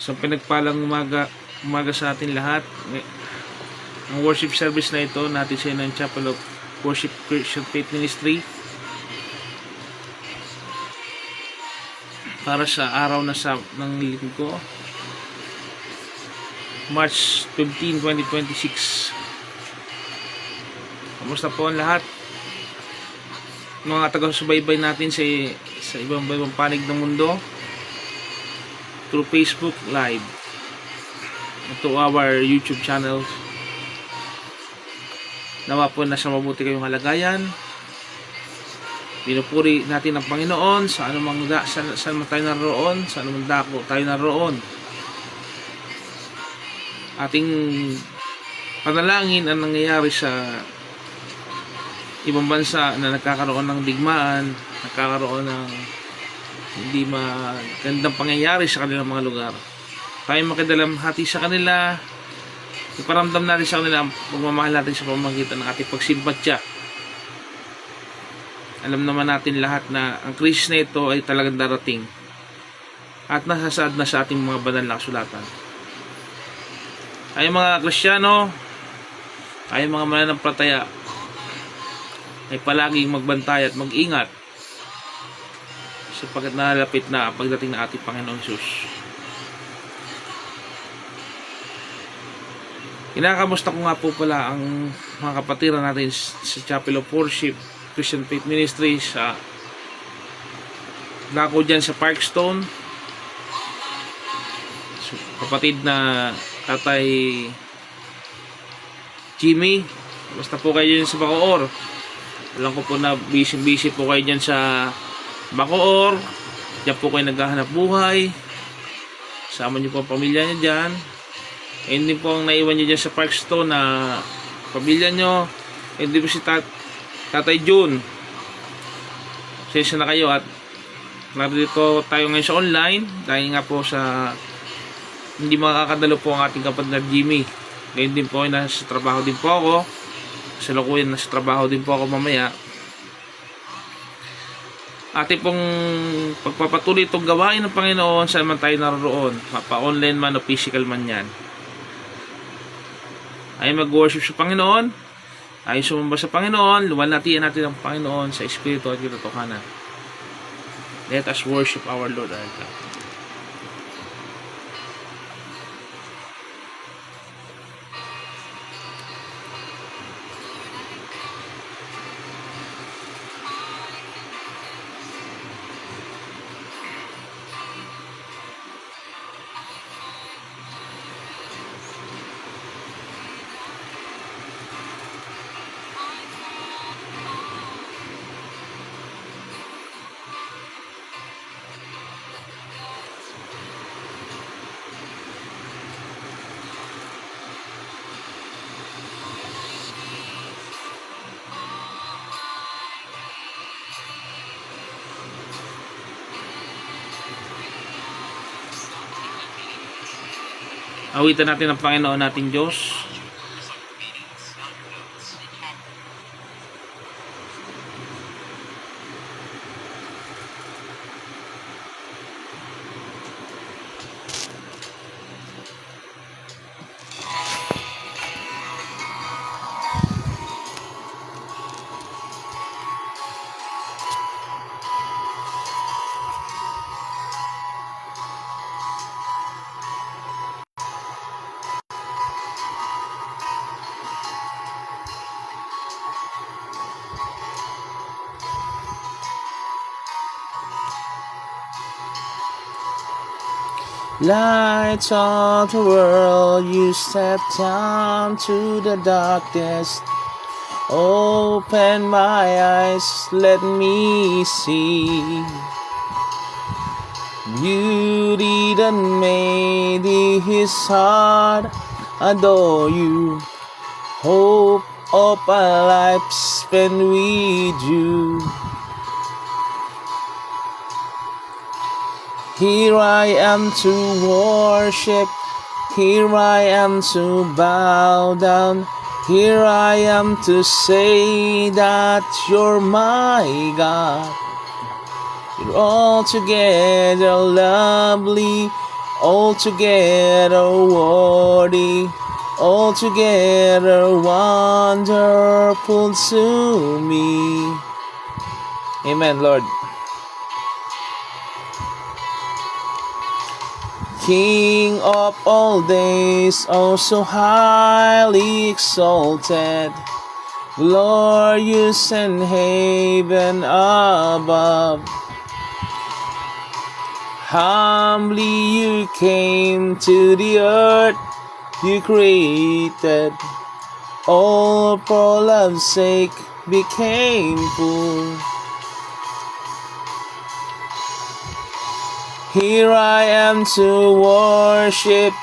So pinagpalang umaga sa atin lahat. Ang worship service na ito natin sa ng Chapel of Worship Christian Faith Ministry para sa araw ng linggo, March 15, 2026. Kamusta po ang lahat? Mga taga-subaybay natin sa ibang panig ng mundo through Facebook Live to our YouTube channel. Nawa po nasa mabuti kayong kalagayan. Pinupuri natin ang Panginoon sa anumang saan man tayo naroon, sa anumang dako tayo naroon. Ating panalangin ang nangyayari sa ibang bansa na nagkakaroon ng digmaan, nagkakaroon ng hindi magandang pangyayari sa kanilang mga lugar. Tayo makidalamhati sa kanila, iparamdam natin sa kanila ang pagmamahal natin sa pamamagitan ng ating pagsimpatya. Alam naman natin lahat na ang krisis na ito ay talagang darating at nasasaad na sa ating mga banal na kasulatan. Tayo mga Kristiyano, tayo mga mananampalataya, ay palaging magbantay at mag-ingat sapagkat nalalapit na ang pagdating ng ating Panginoong Hesus. Kinakamusta ko nga po pala ang mga kapatiran natin sa Chapel of Worship Christian Faith Ministry sa dako dyan sa Parkstone. So, kapatid na Tatay Jimmy, basta po kayo dyan sa Bacoor. Alam ko po na busy po kayo dyan sa Bacoor. Diyan po kayo naghahanap buhay. Sama niyo po ang pamilya niyo dyan. Hindi po ang naiwan niyo dyan sa Parkstone na pamilya niyo. Hindi po si Tatay June. Sensya na kayo at narito tayo ngayon sa online. Dahil nga po sa hindi makakadalo po ang ating kapatid na Jimmy. Ngayon din po ay nasa trabaho din po ako. Sa lukuyan nasa trabaho din po ako mamaya. Ating pong pagpapatuloy itong gawain ng Panginoon saan man tayo naroon, mapa-online man o physical man yan, ay mag-worship sa Panginoon, ay sumamba sa Panginoon, luwalhatian natin ang Panginoon sa Espiritu at katotohanan. Let us worship our Lord our God. Awitan natin ang Panginoon nating Diyos. Lights of the world, you step down to the darkness. Open my eyes, let me see beauty that made his heart adore you. Hope of a life spent with you. Here I am to worship, here I am to bow down, here I am to say that you're my God. You're altogether lovely, altogether worthy, altogether wonderful to me. Amen, Lord. King of all days, oh so highly exalted, glorious in heaven above. Humbly you came to the earth you created, all for love's sake became poor. Here I am to worship,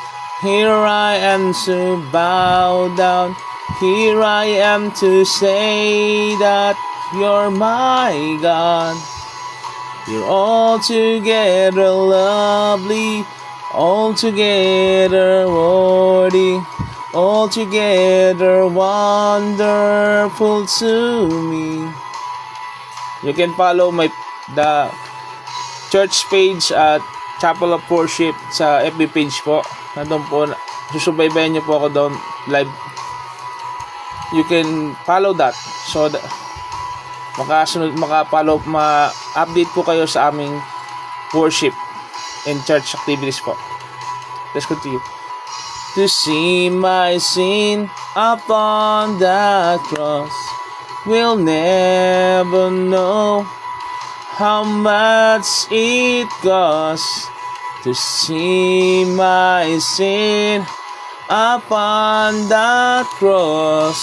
here I am to bow down, here I am to say that you're my God. You're altogether lovely, altogether worthy, altogether wonderful to me. You can follow the church page at Chapel of Worship sa FB page po. Nandun po, susubaybayan niyo po ako doon live. You can follow that so that ma-update po kayo sa aming worship and church activities po. Let's continue. To see my sin upon the cross, we'll never know how much it costs to see my sin upon that cross.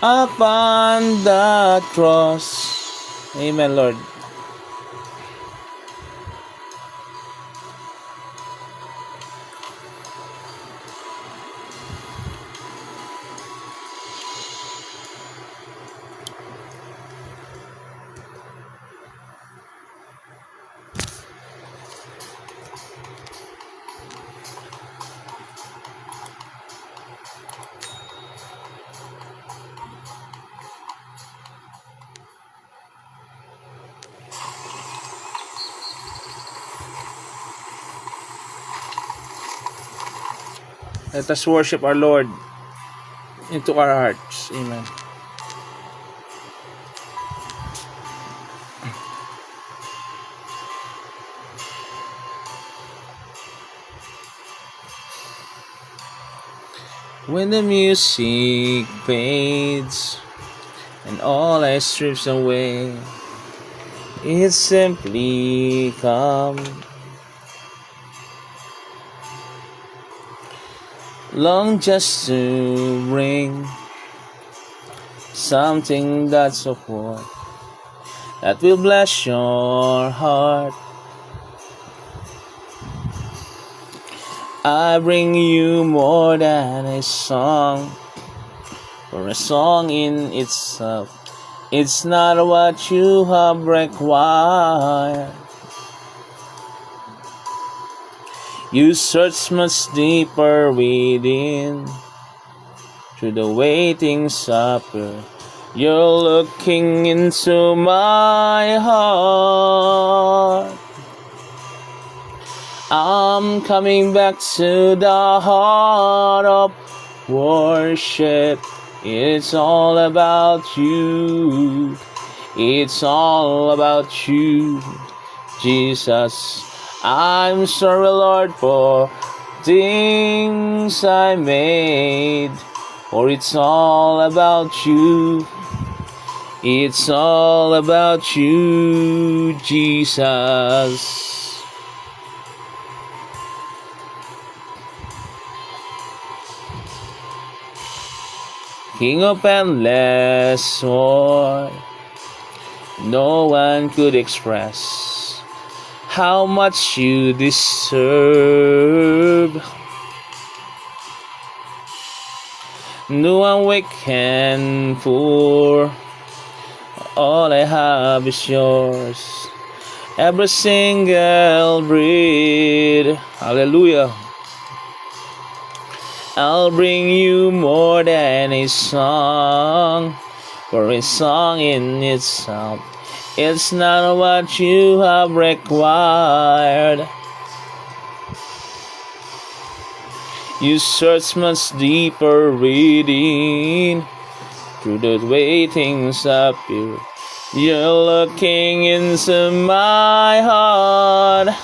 Upon that cross. Amen, Lord. Let us worship our Lord into our hearts. Amen. When the music fades and all I strips away, it simply comes. Long just to bring something that's of worth that will bless your heart. I bring you more than a song, for a song in itself, it's not what you have required. You search much deeper within, through the waiting supper. You're looking into my heart. I'm coming back to the heart of worship. It's all about you. It's all about you, Jesus. I'm sorry, Lord, for things I made, for it's all about you. It's all about you, Jesus. King of endless war, no one could express how much you deserve. No one weak and poor, all I have is yours. Every single breath, hallelujah. I'll bring you more than a song, for a song in itself, it's not what you have required. You search much deeper reading through the way things appear. You're looking into my heart.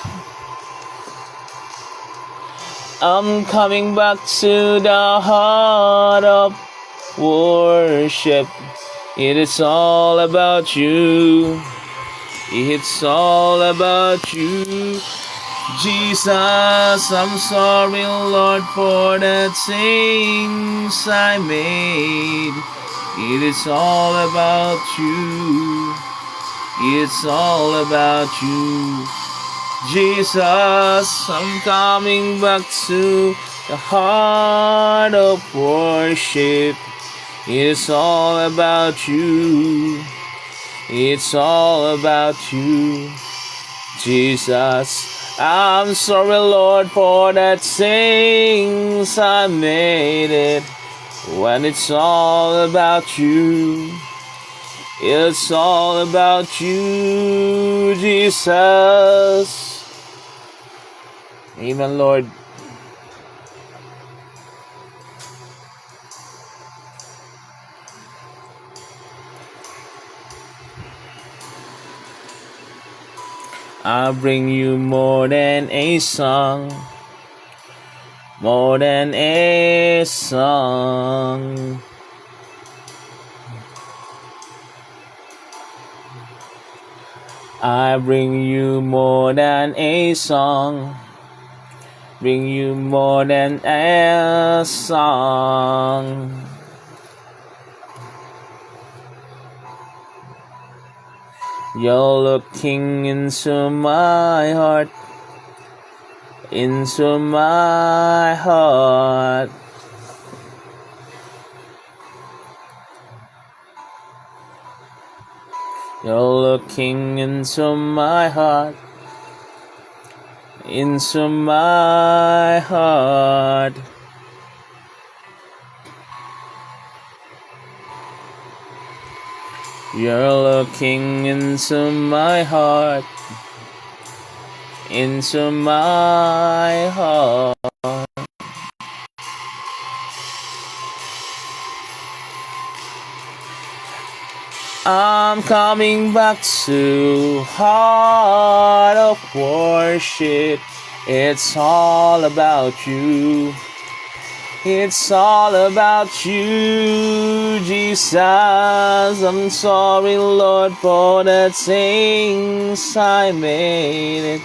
I'm coming back to the heart of worship. It is all about you. It's all about you. Jesus, I'm sorry, Lord, for the things I made. It is all about you. It's all about you. Jesus, I'm coming back to the heart of worship. It's all about you. It's all about you. Jesus, I'm sorry, Lord, for the things I made it. When it's all about you, it's all about you, Jesus. Amen, Lord. I'll bring you more than a song, more than a song. I bring you more than a song, bring you more than a song. You're looking into my heart, into my heart. You're looking into my heart, into my heart. You're looking into my heart, into my heart. I'm coming back to heart of worship. It's all about you. It's all about you, Jesus. I'm sorry, Lord, for the things I made it.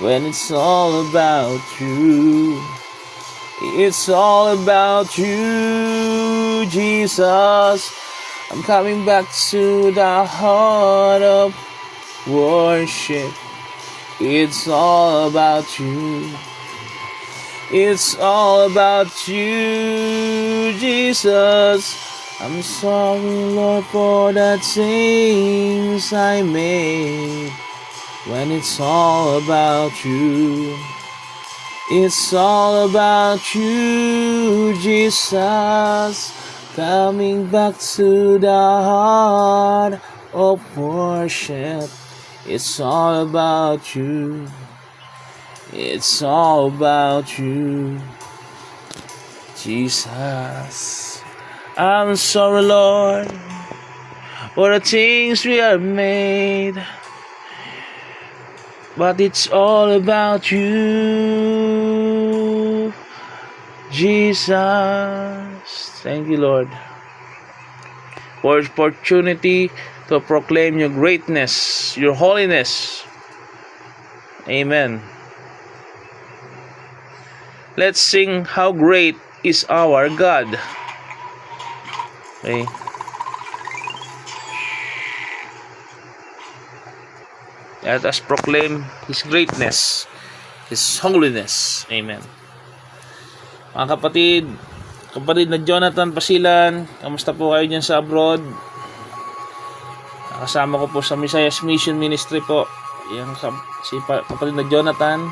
When it's all about you, it's all about you, Jesus. I'm coming back to the heart of worship. It's all about you. It's all about you, Jesus. I'm sorry, Lord, for the things I made. When it's all about you, it's all about you, Jesus. Coming back to the heart of worship. It's all about you. It's all about you, Jesus. I'm sorry, Lord, for the things we have made, but it's all about you, Jesus. Thank you, Lord, for the opportunity to proclaim your greatness, your holiness. Amen. Let's sing How Great is Our God. Okay. Let us proclaim His greatness, His holiness. Amen. Mga kapatid na Jonathan Pasilan, kamusta po kayo dyan sa abroad? Kasama ko po sa Messiah's Mission Ministry po. Yung si kapatid na Jonathan,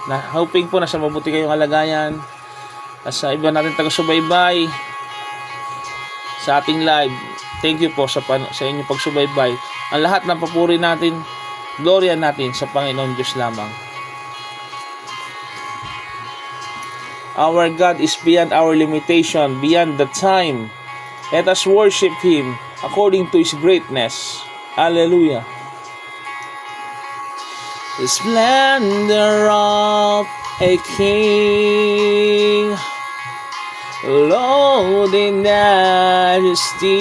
na hoping po nasa mabuti kayong kalagayan. at sa iba natin taga-subaybay sa ating live. Thank you po sa inyong pagsubaybay. Ang lahat ng papuri natin, gloria natin sa Panginoon Diyos lamang. Our God is beyond our limitation, beyond the time. Let us worship Him according to His greatness. Hallelujah. The splendor of a king, Lord in majesty,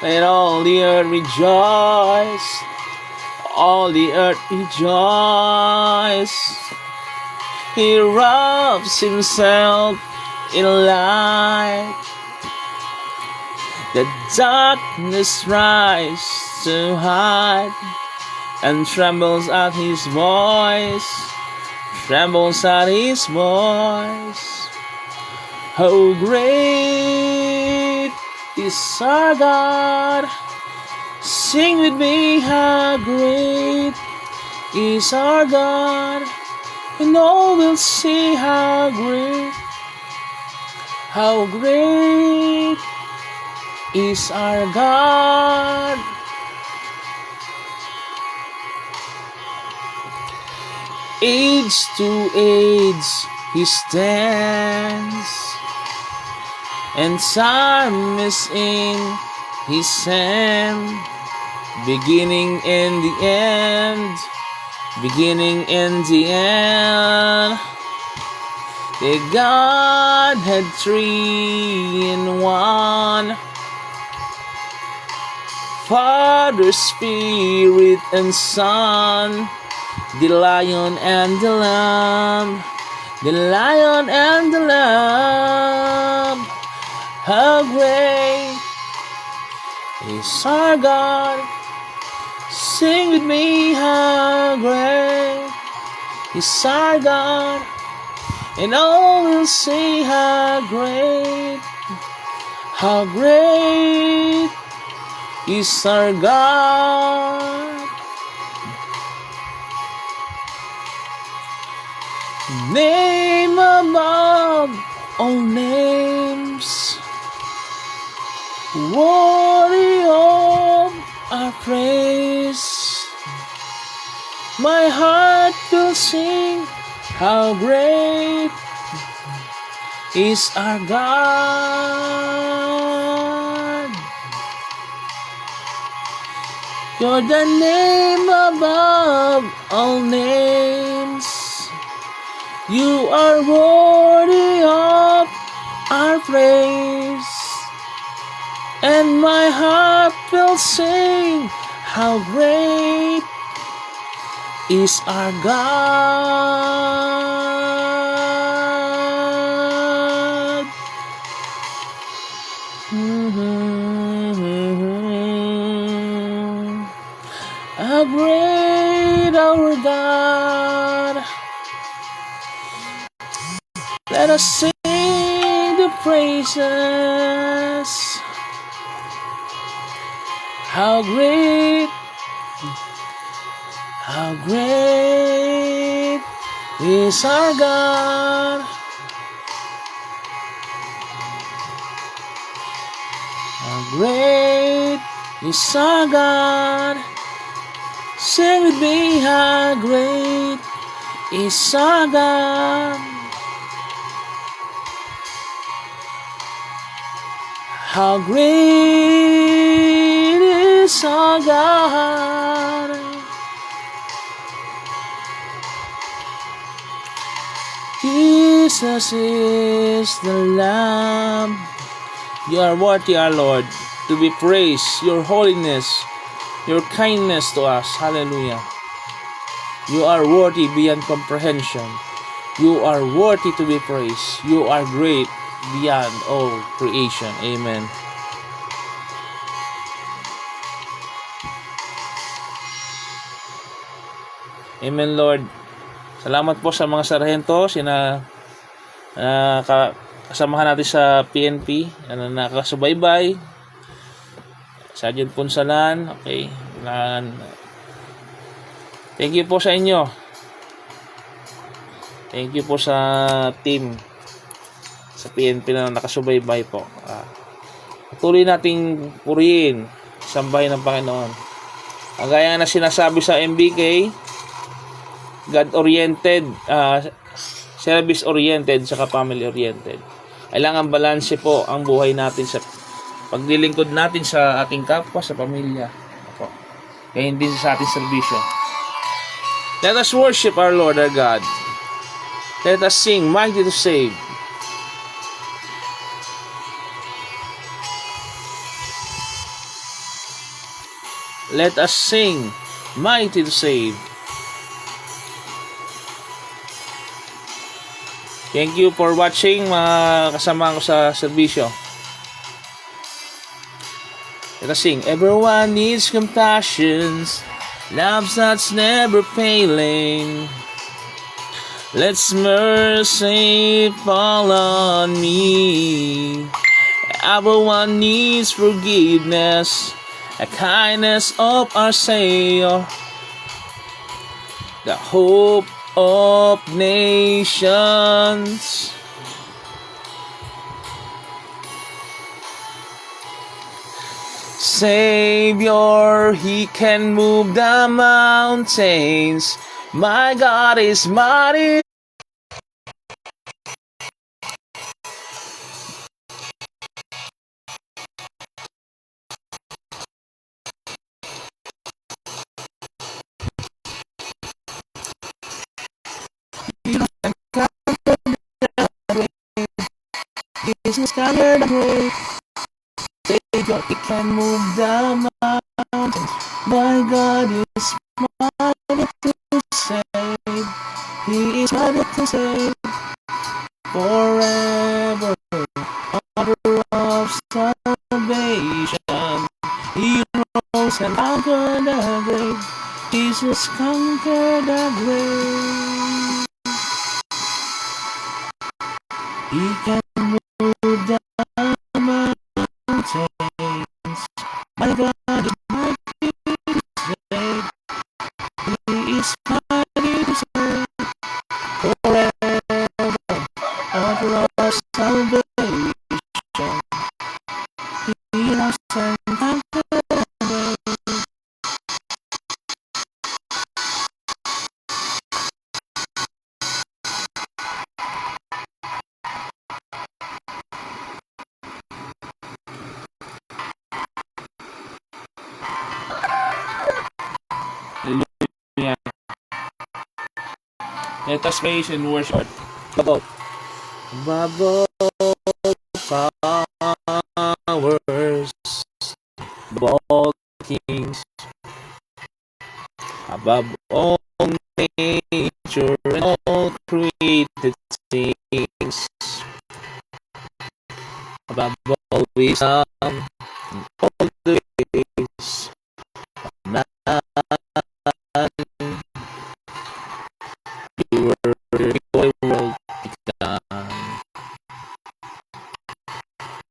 let all the earth rejoice, all the earth rejoice. He wraps himself in light, the darkness rise to hide, and trembles at his voice, trembles at his voice. How great is our God! Sing with me, how great is our God! And all will see how great is our God. Age to age He stands, and time is in His hand, beginning and the end, beginning and the end. The Godhead three in one, Father, Spirit, and Son, the Lion and the Lamb, the Lion and the Lamb. How great is our God! Sing with me, how great is our God! And all will see how great is our God. Name above all names, worthy of our praise. My heart will sing, how great is our God. You're the name above all names. You are worthy of our praise, and my heart will sing, how great is our God. How great our God. Let us sing the praises. How great is our God. How great is our God. Sing with me, how great is our God. How great is our God. Jesus is the Lamb. You are worthy, our Lord, to be praised. Your holiness, your kindness to us. Hallelujah. You are worthy beyond comprehension. You are worthy to be praised. You are great beyond all creation. Amen. Amen, Lord. Salamat po sa mga sarhento, kasamahan natin sa PNP, nakasubaybay. Sergeant Punsalan, okay. Thank you po sa inyo. Thank you po sa team. sa PNP na nakasubaybay po. Patuloy nating purihin, sambahin ng Panginoon. Ang gaya na sinasabi sa MBK, God-oriented, service-oriented, saka family-oriented. Kailangan balanse po ang buhay natin sa paglilingkod natin sa ating kapwa, sa pamilya. Opo. Kaya hindi sa ating serbisyo. Let us worship our Lord, our God. Let us sing, Mighty to Save. Let us sing, Mighty to Save. Thank you for watching, mga kasama ko sa serbisyo. Let us sing. Everyone needs compassion, love that's never failing. Let's mercy fall on me. Everyone needs forgiveness, a kindness of our Savior, the hope of nations. Savior, He can move the mountains. My God is mighty. Jesus conquered the grave. Savior, He can move the mountains. My God is mighty to save. He is mighty to save forever. Author of salvation. He rose and conquered the grave. Jesus conquered the grave. He can move the mountains. My God is mighty to save. He is mighty to save forever. Author of salvation. He rose and conquered the grave. Hallelujah. Let us praise and worship above powers, above all kings, above all nature and all created things, above all wisdom and all the ways of man. You were before the world began.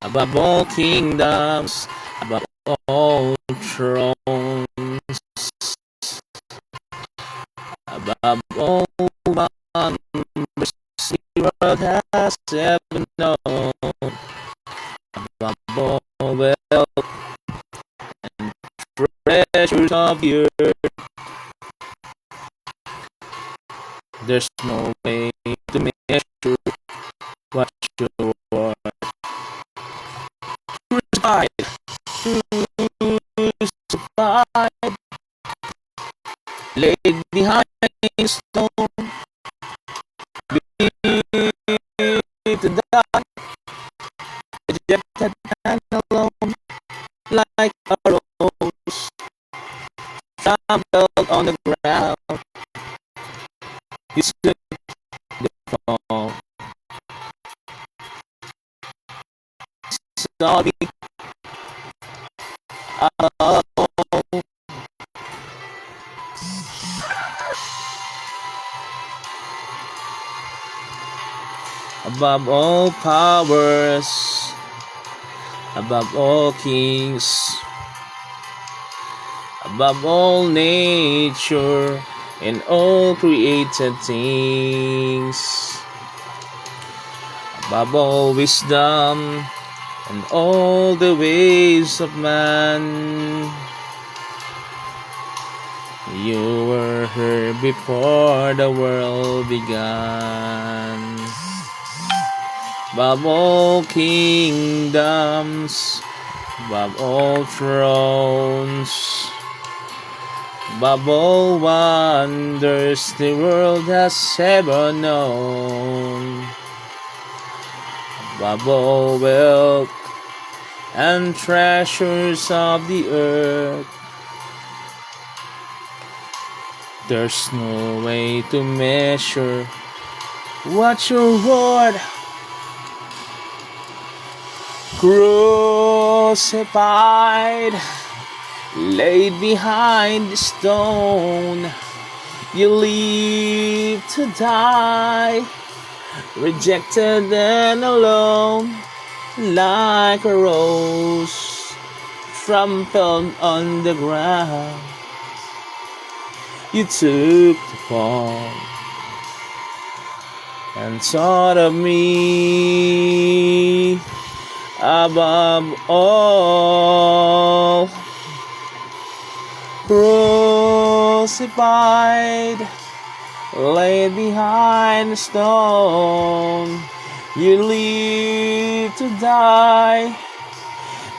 Above all kingdoms, above all thrones, above all wonders the world has ever known, above all wealth and treasures of the earth, there's no way to measure what you are. Crucified, crucified, laid behind a stone, beat to die, rejected and alone, like a rose, trampled on the ground. He stood the fall. Sorry, above all powers, above all kings, above all nature and all created things, above all wisdom and all the ways of man. You were here before the world began. Above all kingdoms, above all thrones, above all wonders the world has ever known, above all wealth and treasures of the earth, there's no way to measure what your word crucified, laid behind the stone. You live to die, rejected and alone, like a rose trampled on the ground. You took the fall and thought of me above all. Crucified, laid behind the stone, you live to die,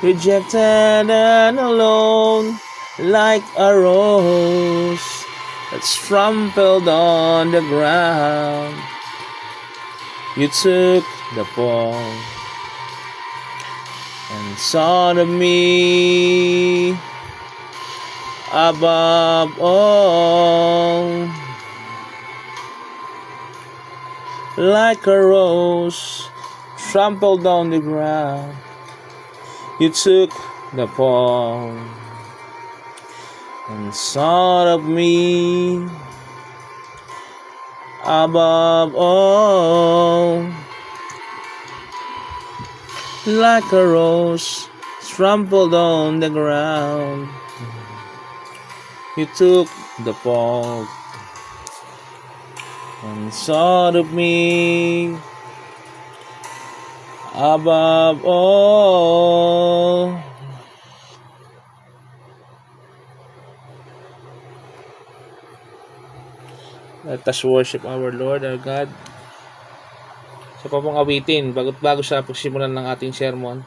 rejected and alone, like a rose that's trampled on the ground. You took the fall and thought of me above all. Like a rose trampled on the ground, you took the fall and thought of me above all. Like a rose trampled on the ground, you took the fall and thought of me above all. Let us worship our Lord, our God. Sa pong awitin, bago sa pagsimulan ng ating sermon.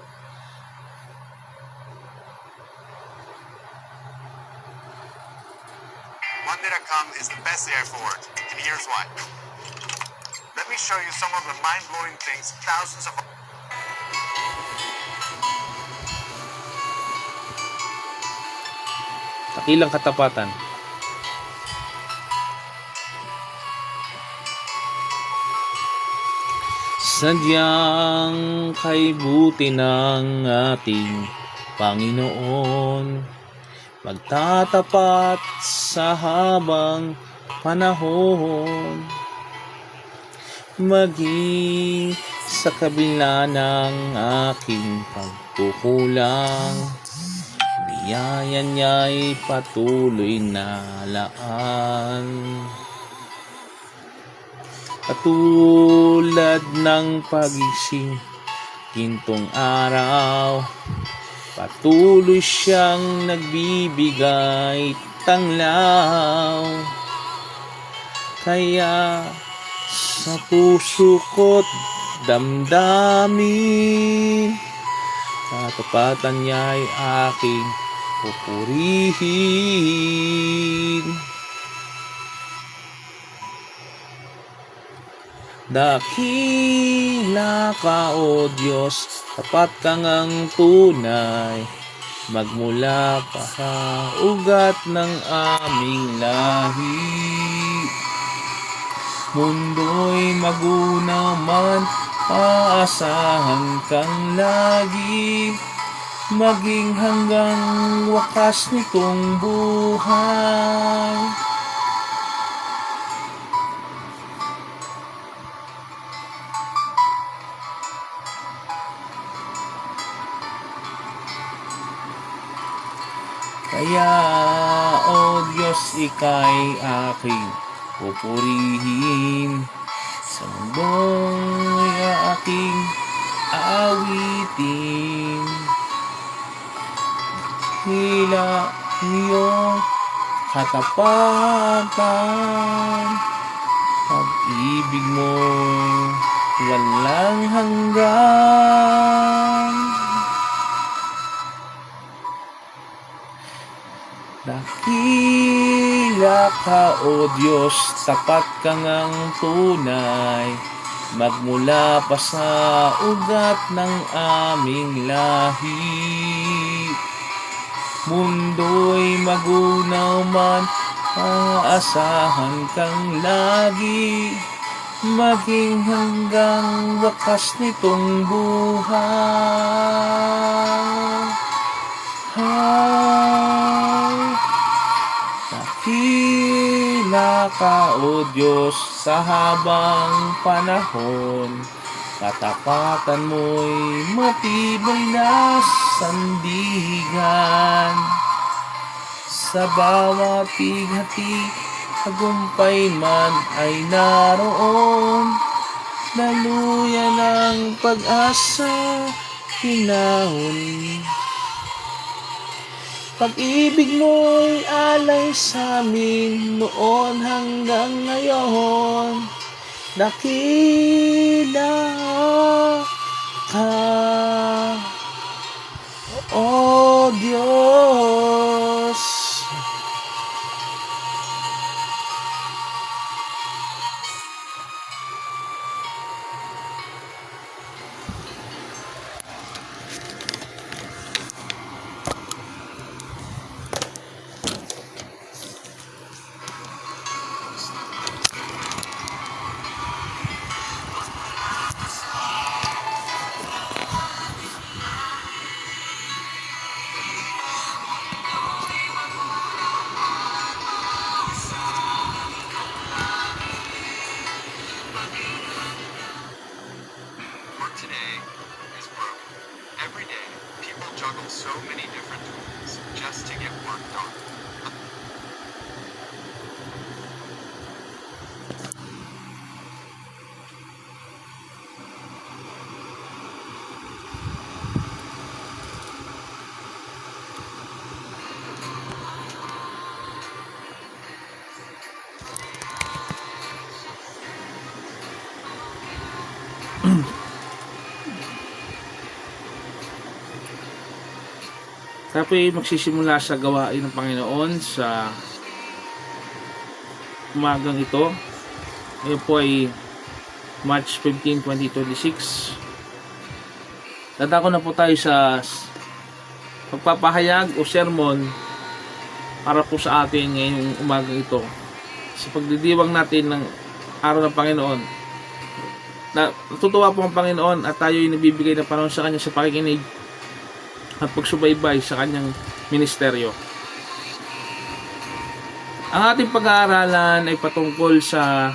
Monday.com is the best day I've worked, and here's why. Let me show you some of the mind-blowing things thousands of... Takilang katapatan. Sadyang kay buti ng ating Panginoon, magtatapat sa habang panahon, maging sa kabila ng aking pagkukulang, biyaya niya'y patuloy na laan. Katulad ng pagising gintong araw, patuloy siyang nagbibigay tanglaw. Kaya sa puso ko't damdamin, katapatan niya'y aking pupurihin. Dakila ka, O Diyos, tapat kang ang tunay, magmula pa sa ugat ng aming lahi. Mundo'y magunaw man, aasahan kang lagi, maging hanggang wakas nitong buhay. Kaya, O Diyos, ika'y aking pupurihin, sa mundo'y aking awitin. Hila iyong katapatan, pag-ibig mo walang hanggan. Dakila ka, O Diyos, tapat ka ngang tunay, magmula pa sa ugat ng aming lahi. Mundo'y magunaw man, aasahan kang lagi, maging hanggang wakas nitong buhay. Dakila ka, O Diyos, sa habang panahon, katapatan mo'y matibay na sandigan. Sa bawat pighati, tagumpay man ay naroon, daluyan ng pag-asa, hinahon. Pag-ibig mo'y alay sa amin noon hanggang ngayon. Dakila ka, O Diyos. Work today is broken. Every day, people juggle so many different tools just to get work done. Tayo po ay magsisimula sa gawain ng Panginoon sa umagang ito. Ngayon po ay March 15, 2026. Dadako na po tayo sa pagpapahayag o sermon para po sa atin ngayong umagang ito. Sa pagdidiwang natin ng araw ng Panginoon. Natutuwa po ang Panginoon at tayo ay nabibigay ng panahon sa Kanya sa pakikinig at pagsubaybay sa Kanyang ministeryo. Ang ating pag-aaralan ay patungkol sa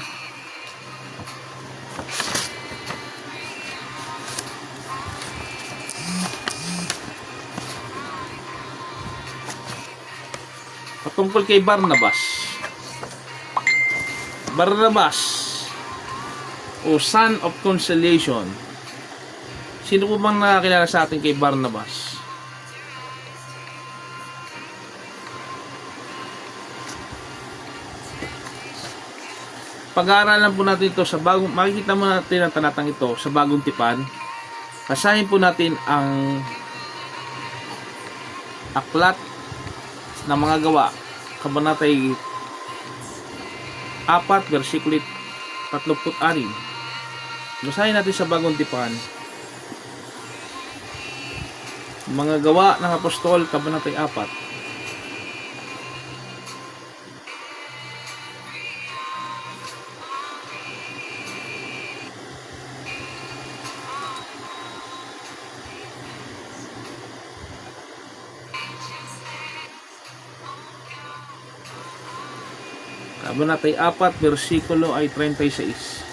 kay Barnabas. Barnabas o Son of Consolation. Sino po bang nakakilala sa atin kay Barnabas? Pag-aaralan po natin ito sa makikita mo natin ang talatang ito sa Bagong Tipan. Basahin po natin ang aklat ng mga gawa, kabanatay 4, versikulo 36. Basahin natin sa Bagong Tipan. Mga gawa ng Apostol, kabanatay 4. Kabanatay 4, versikulo ay 36.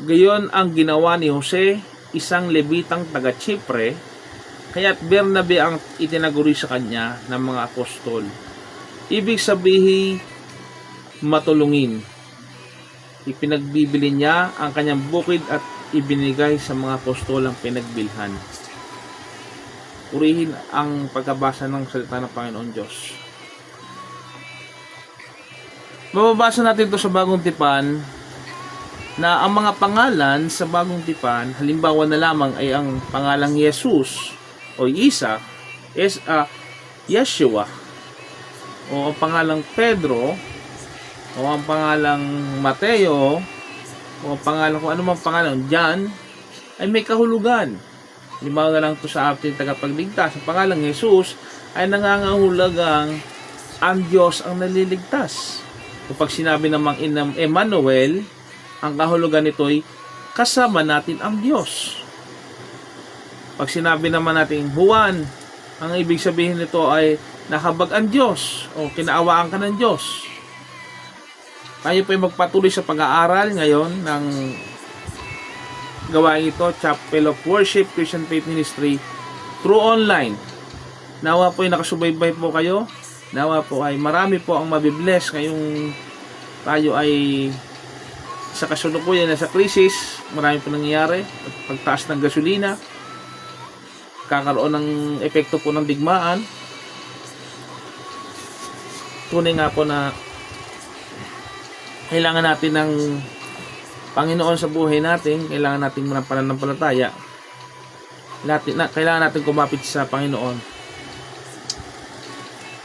Gayon ang ginawa ni Jose, isang Levitang taga Chipre, kaya't Bernabe ang itinaguri sa kanya ng mga apostol. Ibig sabihin, matulungin. Ipinagbibili niya ang kanyang bukid at ibinigay sa mga apostolang pinagbilhan. Purihin ang pagkabasa ng salita ng Panginoon Diyos. Mababasa natin ito sa Bagong Tipan na ang mga pangalan sa Bagong Tipan, halimbawa na lamang ay ang pangalang Jesus o Isaac, Yeshua, o ang pangalang Pedro, o ang pangalang Mateo, o ang pangalang kung ano mang pangalan, John, ay may kahulugan. Halimbawa na lang ito sa ating tagapagligtas. Ang pangalang Jesus ay nangangahulugang ang Diyos ang naliligtas. Kapag sinabi namang Emmanuel, ang kahulugan nito ay kasama natin ang Diyos. Pag sinabi naman natin Juan, ang ibig sabihin nito ay nakabag ang Diyos o kinaawaan ka ng Diyos. Tayo po ay magpatuloy sa pag-aaral ngayon ng gawain ito, Chapel of Worship Christian Faith Ministry through online. Nawa po ay nakasubaybay po kayo. Nawa po ay marami po ang mabibless ngayong tayo ay sa kasalukuyan na sa krisis. Marami po nangyayari. Pagtaas ng gasolina, kakaroon ng epekto po ng digmaan. Tunay nga po na kailangan natin ng Panginoon sa buhay natin. Kailangan natin ng pananampalataya. Kailangan natin kumapit sa Panginoon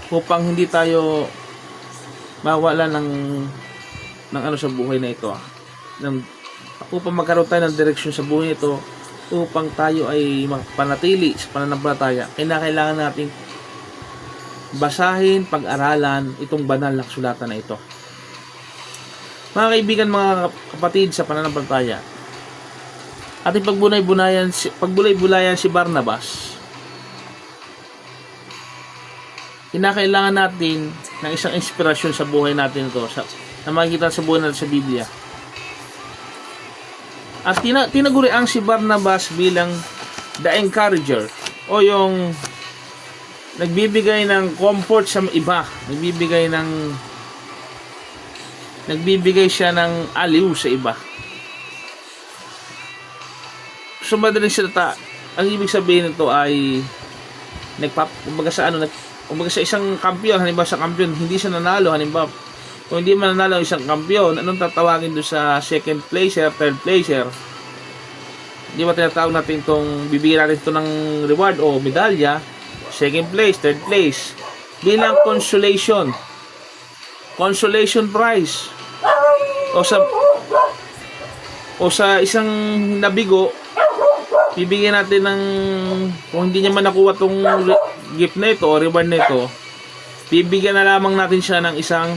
upang hindi tayo mawala ng ano sa buhay na ito. Upang magkaroon tayo ng direksyon sa buhay ito, upang tayo ay panatili sa pananampalataya, kailangan natin basahin, pag-aralan itong banal na kasulatan na ito. Mga kaibigan, mga kapatid sa pananampalataya, ating pagbulay-bulayan si Barnabas. Kinakailangan natin ng isang inspirasyon sa buhay natin ito na makikita sa buhay natin sa Biblia. At tinaguri ang si Barnabas bilang the encourager o yung nagbibigay ng comfort sa iba, nagbibigay siya ng aliw sa iba. So madaling salita, ang ibig sabihin nito ay kumbaga sa isang kampiyon, halimbawa sa kampiyon, hindi siya nanalo, halimbawa, kung hindi man nanalo isang kampiyon, anong tatawagin doon sa second placer, third placer? Hindi ba tinatawag natin itong, bibigyan natin ito ng reward o medalya, second place, third place, bilang consolation prize. O sa isang nabigo, bibigyan natin ng, kung hindi niya man nakuha itong gift na ito o reward na ito, bibigyan na lamang natin siya ng isang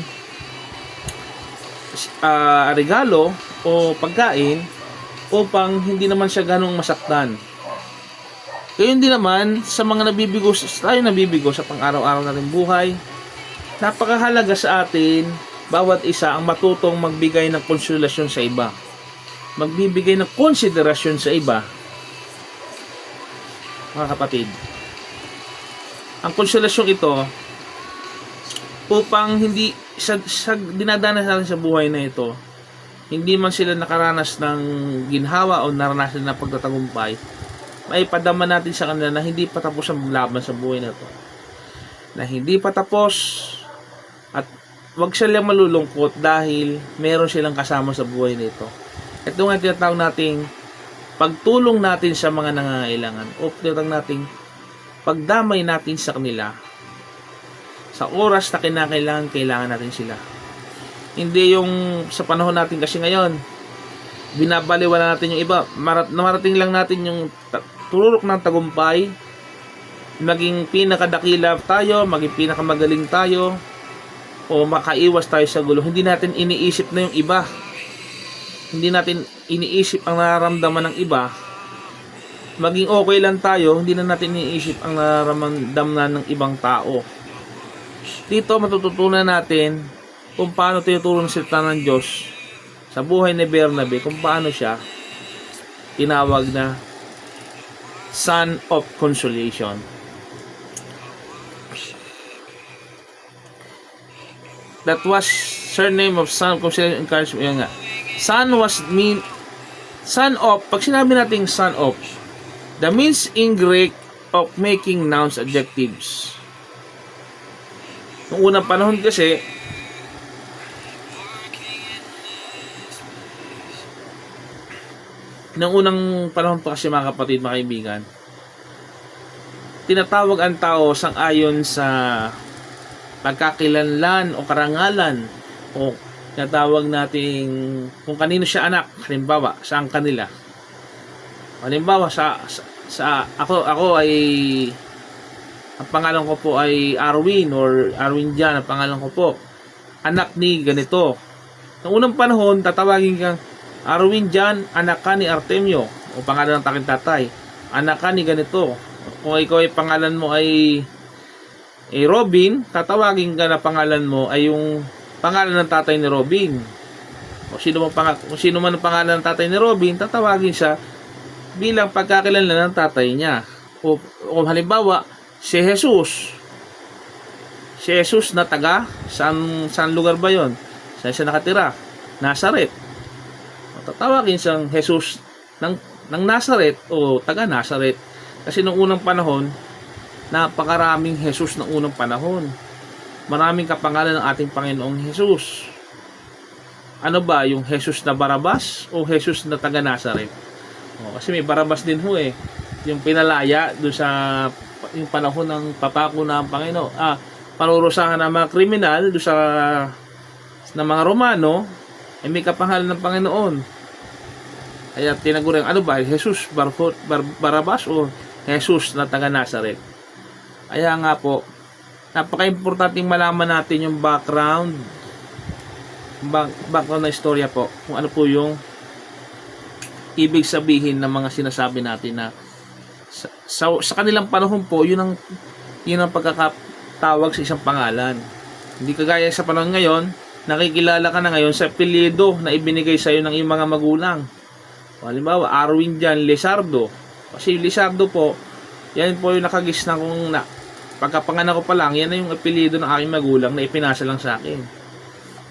regalo o pagkain upang hindi naman siya ganong masaktan. Kaya hindi naman sa mga nabibigo sa pang-araw-araw nating buhay, napakahalaga sa atin bawat isa ang matutong magbigay ng konsolasyon sa iba, magbibigay ng konsiderasyon sa iba. Mga kapatid, ang konsolasyon ito upang hindi sa dinadanas natin sa buhay na ito, hindi man sila nakaranas ng ginhawa o naranasan ng pagtatagumpay, may padama natin sa kanila na hindi pa tapos ang laban sa buhay na ito, na hindi pa tapos, at wag silang malulungkot dahil meron silang kasama sa buhay na ito. Ito nga tinatawag nating pagtulong natin sa mga nangangailangan o tinatawag nating pagdamay natin sa kanila sa oras na kailangan natin sila. Hindi yung sa panahon natin kasi ngayon, binabaliwala natin yung iba. Namarating lang natin yung tururok ng tagumpay, maging pinakadakila tayo, maging pinakamagaling tayo, o makaiwas tayo sa gulo. Hindi natin iniisip na yung iba. Hindi natin iniisip ang nararamdaman ng iba. Maging okay lang tayo, hindi na natin iniisip ang nararamdaman ng ibang tao. Dito matututunan natin kung paano tinutulong ng salita ng Diyos sa buhay ni Bernabe kung paano siya tinawag na Son of Consolation. That was surname of Son of Consolation, encouragement. Yan nga. Son of, pag sinabi natin son of, the means in Greek of making nouns adjectives. Noong unang panahon kasi, pa kasi mga kapatid, mga kaibigan, tinatawag ang tao sang-ayon sa pagkakilanlan o karangalan o tinatawag nating kung kanino siya anak. Halimbawa, saan kanila. Halimbawa, ako ay ang pangalan ko po ay Arwin or Arwin Jan, ang pangalan ko po. Anak ni ganito. Noong unang panahon, tatawagin kang Arwin Jan, anak ka ni Artemio o pangalan ng taking tatay. Anak ka ni ganito. Kung ikaw ay pangalan mo ay Robin, tatawagin ka na pangalan mo ay yung pangalan ng tatay ni Robin. Kung sino man ang pangalan ng tatay ni Robin, tatawagin siya bilang pagkakilanlan ng tatay niya. O halimbawa, si Jesus. Si Jesus na taga, saan lugar ba yon? Saan siya nakatira? Nazaret. Tatawagin siyang Jesus ng Nazaret o taga Nazaret. Kasi nung unang panahon, napakaraming Jesus ng unang panahon. Maraming kapangalan ng ating Panginoong Jesus. Ano ba, yung Jesus na Barabas o Jesus na taga Nazaret? Kasi may Barabas din ho eh. Yung pinalaya doon sa yung panahon ng papako ng Panginoon. Parurusahan ng mga kriminal doon sa ng mga Romano ay may kapangalan ng Panginoon. Kaya tinaguring, ano ba, Jesus Barabas o Jesus na taga Nazaret? Kaya nga po, napaka-importanting malaman natin yung background na istorya po, kung ano po yung ibig sabihin ng mga sinasabi natin na sa kanilang panahon po, yun ang pagkakatawag sa isang pangalan. Hindi kagaya sa panahon ngayon, nakikilala ka na ngayon sa apelyido na ibinigay sa iyo ng iyong mga magulang. Halimbawa, Arwin Jan Lizardo. Kasi Lizardo po, yan po yung nakagisna kong pagkapanganak ko pa lang, yan na yung apelyido ng aking magulang na ipinasa lang sa akin.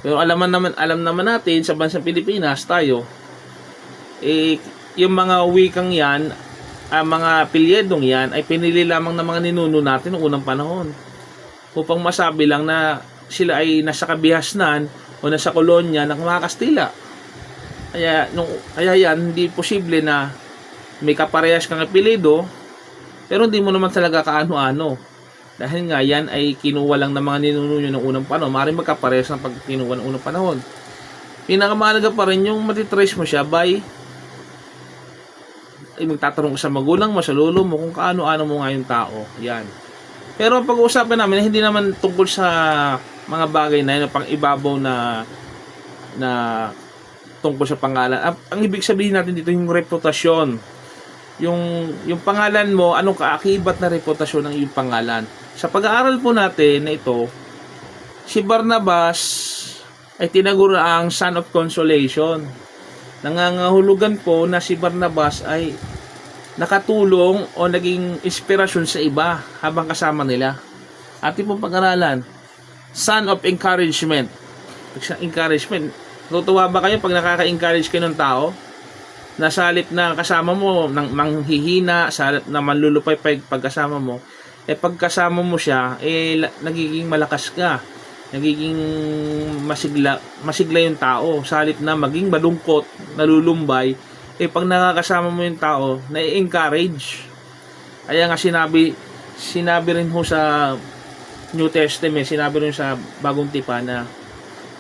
Pero alam naman natin sa bansang Pilipinas, tayo, yung mga wikang yan, mga apelyedong yan, ay pinili lamang ng mga ninuno natin noong unang panahon. Upang masabi lang na sila ay nasa kabihasnan o nasa kolonya ng mga Kastila. Kaya yan, hindi posible na may kaparehas kang apelyido, pero hindi mo naman talaga kaano-ano. Dahil nga yan ay kinuha lang ng mga ninuno nyo ng unang panahon. Maaaring magkaparehas ng pag kinuha ng unang panahon. Pinakamahalaga pa rin yung matitrace mo siya by magtatanong ka sa magulang mo, sa lolo mo, kung kaano-ano mo nga yung tao. Yan. Pero ang pag-uusapan namin, hindi naman tungkol sa mga bagay na yun, pang ibabaw na tungkol sa pangalan. Ang ibig sabihin natin dito yung reputasyon. Yung pangalan mo, anong kaakibat na reputasyon ng iyong pangalan. Sa pag-aaral po natin na ito, si Barnabas ay tinaguro ang Son of Consolation. Nangangahulugan po na si Barnabas ay nakatulong o naging inspirasyon sa iba habang kasama nila. Ating pong pag-aralan, Son of Encouragement. Encouragement. Natutuwa ba kayo pag nakaka-encourage kayo ng tao? Na sa halip na kasama mo, nang manghihina, sa halip na manlulupay pagkasama mo, pagkasama mo siya, nagiging malakas ka. Nagiging masigla yung tao. Sa halip na maging malungkot, nalulumbay, pag nakakasama mo yung tao, na-encourage. Kaya nga sinabi rin ho sa New Testament, sinabi rin sa Bagong Tipan na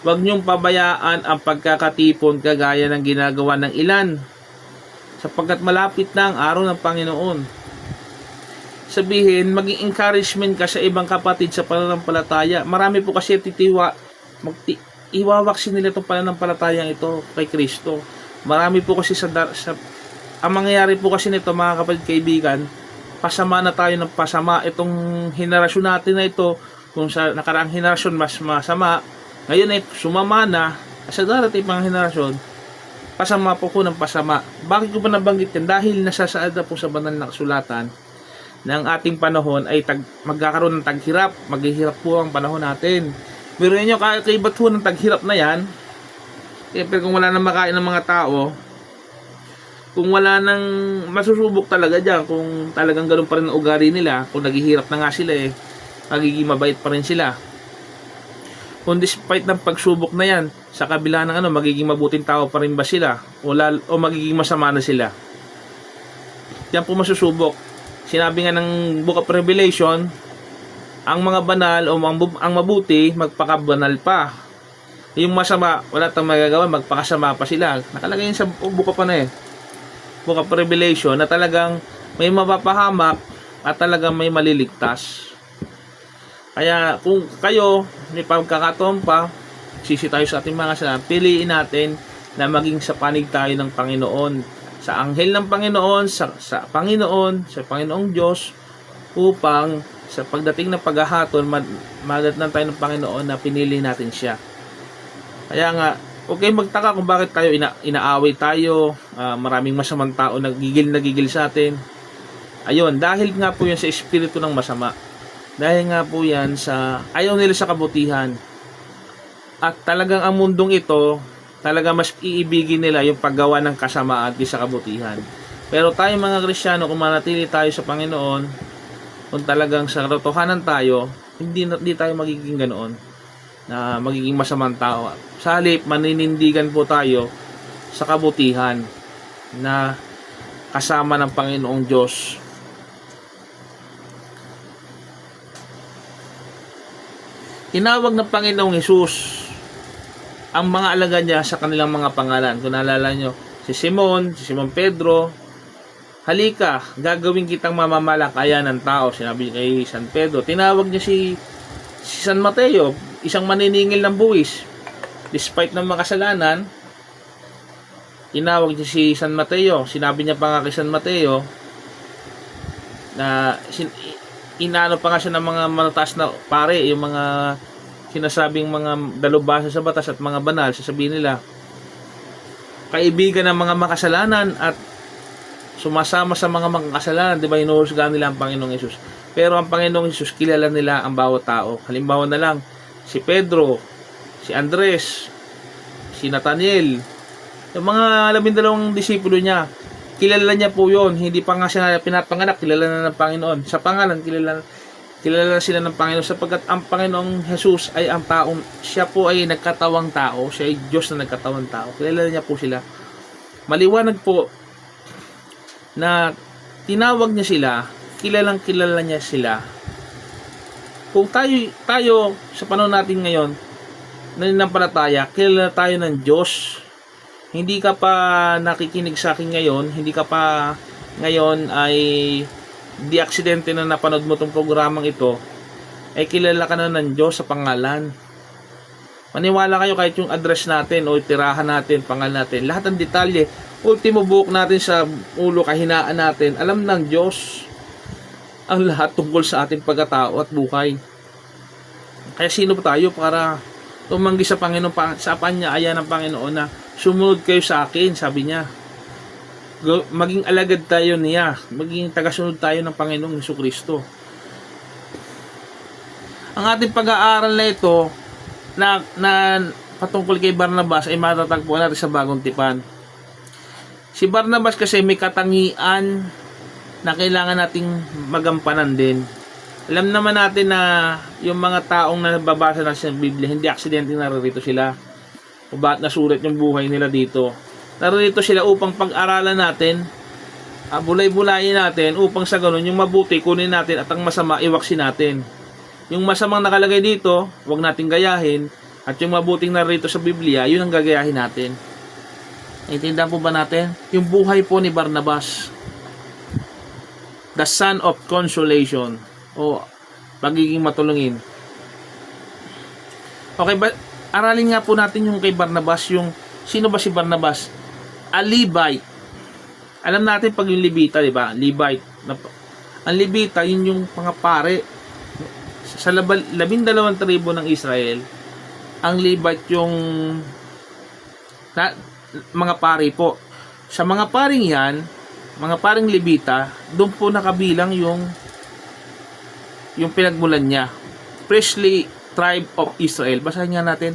huwag niyong pabayaan ang pagkakatipon kagaya ng ginagawa ng ilan, sapagkat malapit na ang araw ng Panginoon. Sabihin, maging encouragement ka sa ibang kapatid sa pananampalataya. Marami po kasi iwawaksin nila itong pananampalatayang ito kay Kristo. Marami po kasi ang mangyayari po kasi nito, mga kapatid, kaibigan, pasama na tayo ng pasama. Itong henerasyon natin na ito, kung sa nakaraang henerasyon mas masama, ngayon ay sumama na, sa darating pang henerasyon, pasama po ko ng pasama. Bakit ko ba nabanggit yan? Dahil nasasaad na po sa banal na kasulatan na ang ating panahon ay magkakaroon ng taghirap. Maghihirap po ang panahon natin. Pero nyo, kaibat po ng taghirap na yan, siyempre kung wala nang makain ng mga tao, kung wala nang masusubok talaga dyan, kung talagang ganun pa rin ang ugali nila, kung naghihirap na nga sila magiging mabait pa rin sila. Kung despite ng pagsubok na yan, sa kabila ng magiging mabuting tao pa rin ba sila? O magiging masama na sila? Yan po masusubok. Sinabi nga ng Book of Revelation, ang mga banal o ang mabuti, magpakabanal pa. Yung masama, wala tayong magagawa, magpakasama pa sila. Nakalagay yun sa Book of Book of Revelation na talagang may mapapahamak at talagang may maliligtas. Kaya kung kayo may pagkakataon pa, sisi tayo sa ating mga kasalanan, piliin natin na maging sa panig tayo ng Panginoon, sa anghel ng Panginoon, sa Panginoon, sa Panginoong Diyos, upang sa pagdating ng paghahatol, madatnan tayo ng Panginoon na pinili natin siya. Kaya nga, okay magtaka kung bakit tayo inaaway tayo, maraming masamang tao nagigil sa atin. Ayun, dahil nga po yan sa espiritu ng masama. Dahil nga po yan sa ayaw nila sa kabutihan. At talagang ang mundong ito, talaga mas iibigin nila yung paggawa ng kasamaan kaysa kabutihan. Pero tayo mga Kristiyano, kung manatili tayo sa Panginoon, kung talagang sa katotohanan tayo, hindi tayo magiging ganoon, na magiging masamang tao. Sa halip, maninindigan po tayo sa kabutihan na kasama ng Panginoong Diyos. Tinawag ng Panginoong Hesus ang mga alagad niya sa kanilang mga pangalan. Kung naalala nyo, si Simon Pedro, halika, gagawin kitang mamamalakayan ng tao. Sinabi kay San Pedro. Tinawag niya si San Mateo, isang maniningil ng buwis. Despite ng makasalanan, tinawag niya si San Mateo. Sinabi niya pa nga kay San Mateo na inaano pa nga siya ng mga mataas na pare, yung mga sinasabing mga dalubhasa sa batas at mga banal, sasabihin nila kaibigan ng mga makasalanan at sumasama sa mga makasalanan, di ba, hinuhusgahan nila ang Panginoong Hesus. Pero ang Panginoong Hesus, kilala nila ang bawat tao. Halimbawa na lang, si Pedro, si Andres, si Nathaniel, yung mga 12 disipulo niya, kilala niya po yun. Hindi pa nga siya pinapanganak, kilala na ng Panginoon. Sa pangalan, kilala sila ng Panginoon, sapagkat ang Panginoong Hesus ay ang taong, siya po ay nagkatawang tao, siya ay Diyos na nagkatawang tao. Kilala niya po sila. Maliwanag po na tinawag niya sila, kilalang kilala niya sila. Kung tayo sa panahon natin ngayon, nananampalataya, kilala tayo ng Diyos. Hindi ka pa nakikinig sa akin ngayon, hindi ka pa ngayon ay di aksidente na napanood mo itong programang ito, ay kilala ka na ng Diyos sa pangalan. Maniwala kayo, kahit yung address natin o tirahan natin, pangalan natin, lahat ng detalye, ultimo buhok natin sa ulo, kahinaan natin, alam ng Diyos ang lahat tungkol sa ating pagkatao at buhay. Kaya sino ba tayo para tumanggi sa Panginoon, sa panyaya ng Panginoon na sumunod kayo sa akin, sabi niya. Maging alagad tayo niya, maging tagasunod tayo ng Panginoong Hesukristo. Ang ating pag-aaral na ito na patungkol kay Barnabas ay matatagpuan natin sa Bagong Tipan. Si Barnabas kasi may katangian na kailangan nating magampanan din. Alam naman natin na yung mga taong nababasa na sa Biblia, hindi aksidente naririto sila o bakit nasulat yung buhay nila dito. Naririto sila upang pag-aralan natin, bulay-bulayin natin, upang sa ganun yung mabuti kunin natin at ang masama iwaksin natin. Yung masamang nakalagay dito, huwag nating gayahin, at yung mabuting narito sa Biblia, yun ang gagayahin natin. Naintindihan po ba natin? Yung buhay po ni Barnabas, the son of consolation, o pagiging matulungin. Okay, aralin nga po natin yung kay Barnabas, yung sino ba si Barnabas? A Levite. Alam natin pag yung Levita, di ba? Levite. Ang Levita, yun yung mga pare. Sa 12 tribo ng Israel, ang Levite yung mga pari po. Sa mga paring yan, mga paring Levita, doon po nakabilang yung pinagmulan niya. Priestly tribe of Israel. Basahin nga natin,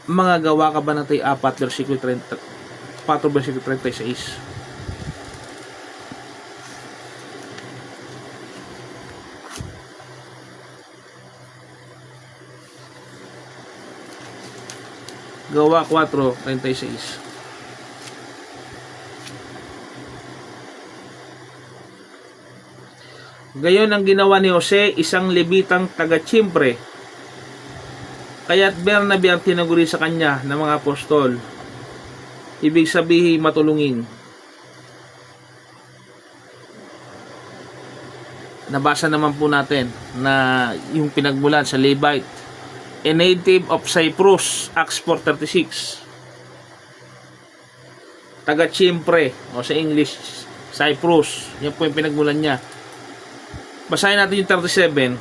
mga Gawa Kabanatay 4, versikulo 4, versikulo 36. Gawa 4:36. Gayon ang ginawa ni Jose, isang Levitang taga-Chipre. Kaya't Bernabe ang tinaguri sa kanya ng mga apostol. Ibig sabihin, matulungin. Nabasa naman po natin na yung pinagmulan sa Levite, a native of Cyprus, Acts 4:36. Taga-Chipre, o sa English, Cyprus. Yan po yung pinagmulan niya. Basahin natin yung 37.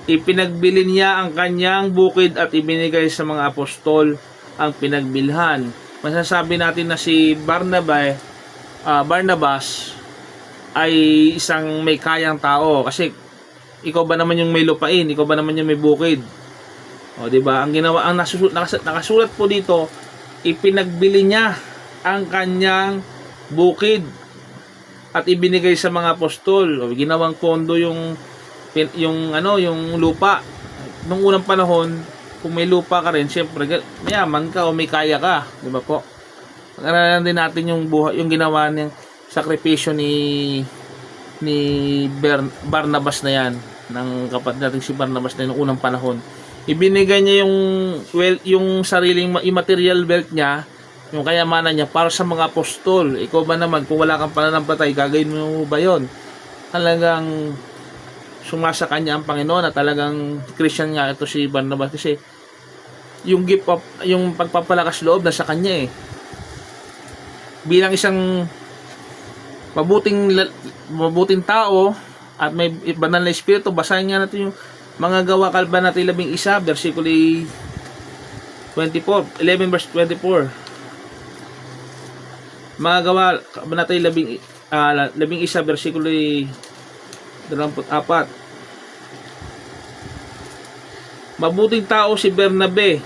Ipinagbili niya ang kanyang bukid at ibinigay sa mga apostol ang pinagbilhan. Masasabi natin na si Barnabas ay isang may kayang tao, kasi ikaw ba naman yung may lupain, ikaw ba naman yung may bukid? O di ba? Ang ginawa, ang nakasulat po dito, ipinagbili niya ang kanyang bukid at ibinigay sa mga apostol. O, ginawang pondo yung lupa. Nung unang panahon, kung may lupa ka rin, syempre mayaman ka o may kaya ka, di ba po? Pag-aralan din natin yung buhay, yung ginawa ng sakripisyo ni Barnabas na yan, ng kapatid natin si Barnabas na yung unang panahon. Ibinigay niya yung sariling immaterial wealth niya, yung kayamanan niya, para sa mga apostol. Ikaw ba naman, kung wala kang pananampalatay, gagawin mo ba yun? Talagang sumasa kanya ang Panginoon, at talagang Christian nga ito si Barnabas, kasi yung gift of, yung pagpapalakas loob na sa kanya bilang isang mabuting tao at may banal na espiritu. Basahin nga natin yung mga Gawa Kabanatay 11, versikulo 24, 11 verse 24. Mga Gawa Kabanatay 11, versikulo 24. Mabuting tao si Bernabe,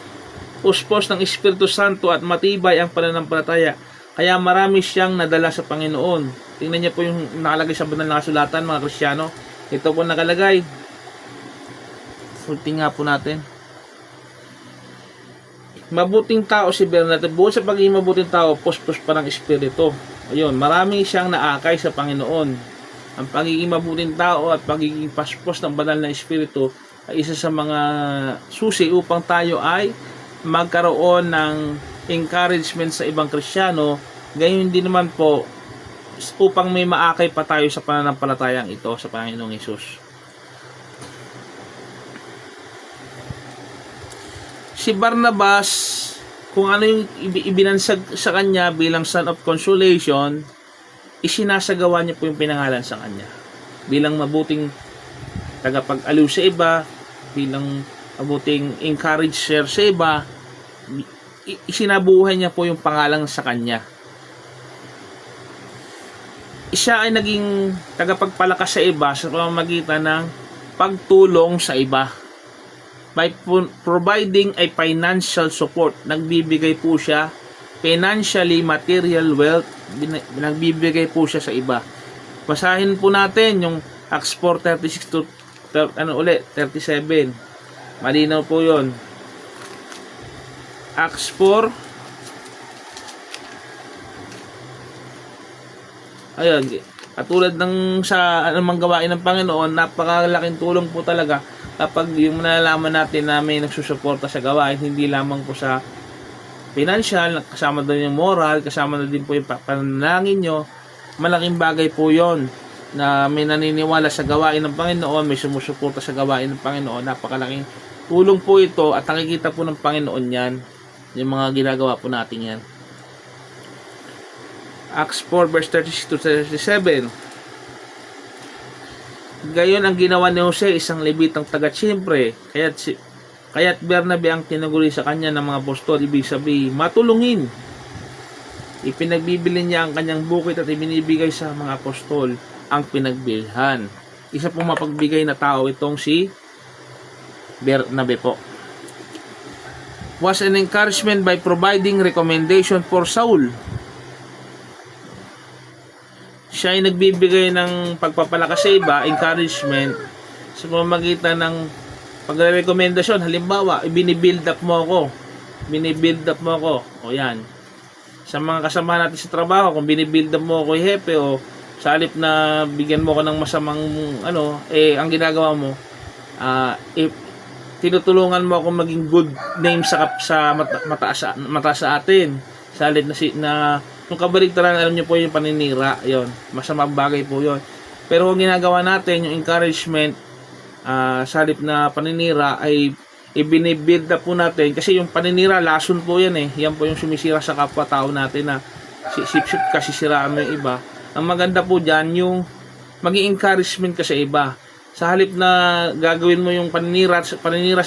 uspos ng Espiritu Santo at matibay ang pananampalataya, kaya marami siyang nadala sa Panginoon. Tingnan niyo po yung nakalagay sa banal na kasulatan, mga Kristiyano. Ito po nakalagay. Tingnan nga po natin. Mabuting tao si Bernabe. Buo sa pagiging mabuting tao, puspos pa ng Espiritu. Ayun, marami siyang naakay sa Panginoon. Ang pagiging mabuting tao at pagiging paspos ng banal na Espiritu ay isa sa mga susi upang tayo ay magkaroon ng encouragement sa ibang Kristiyano. Gayon din naman po upang may maakay pa tayo sa pananampalatayang ito sa Panginoong Hesus. Si Barnabas, kung ano yung ibinansag sa kanya bilang son of consolation, isinasagawa niya po yung pinangalan sa kanya. Bilang mabuting tagapag-aliw sa iba, bilang mabuting encourager sa iba, isinabuhay niya po yung pangalan sa kanya. Siya ay naging tagapagpalakas sa iba sa pamamagitan ng pagtulong sa iba. By providing a financial support, nagbibigay po siya financially, material wealth, nagbibigay po siya sa iba. Basahin po natin yung Acts 4:36 to 37. Malinaw po yon. Acts 4. Ayun, katulad ng sa anumang gawain ng Panginoon, napakalaking tulong po talaga kapag yung nalalaman natin na may nagsusuporta sa gawain, hindi lamang po sa financial, kasama doon yung moral, kasama na din po yung panalangin nyo. Malaking bagay po yon na may naniniwala sa gawain ng Panginoon, may sumusuporta sa gawain ng Panginoon. Napakalaking tulong po ito at nakikita po ng Panginoon yan, yung mga ginagawa po natin yan. Acts 4 verse 36 to 37. Gayon ang ginawa ni Jose, isang Levitang taga-Chipre, kaya't Bernabe ang tinaguri sa kanya ng mga apostol. Ibig sabihin, matulungin. ipinagbibili niya ang kanyang bukid at ibinibigay sa mga apostol ang pinagbilhan. Isa pong mapagbigay na tao itong si Bernabe po. Was an encouragement by providing recommendation for Saul. Siya ay nagbibigay ng pagpapalakas sa iba, encouragement, sa pamamagitan ng pagre-rekomendasyon. Halimbawa, binibuild up mo ako. O yan. Sa mga kasama natin sa trabaho, kung binibuild up mo ako hepe o sa halip na bigyan mo ko ng masamang ang ginagawa mo, tinutulungan mo ako maging good name sa mataas sa atin. Sa halip na yung kabaligtaran, alam niyo po yung paninira, yon, masamang bagay po yon. Pero kung ginagawa natin yung encouragement, sa halip na paninira ay ibinibuild up po natin, kasi yung paninira lason po yan yan po yung sumisira sa kapwa-tao natin na sip-sip kasi siraan mo yung iba. Ang maganda po dyan yung maging encouragement ka sa iba, sa halip na gagawin mo yung paninira sa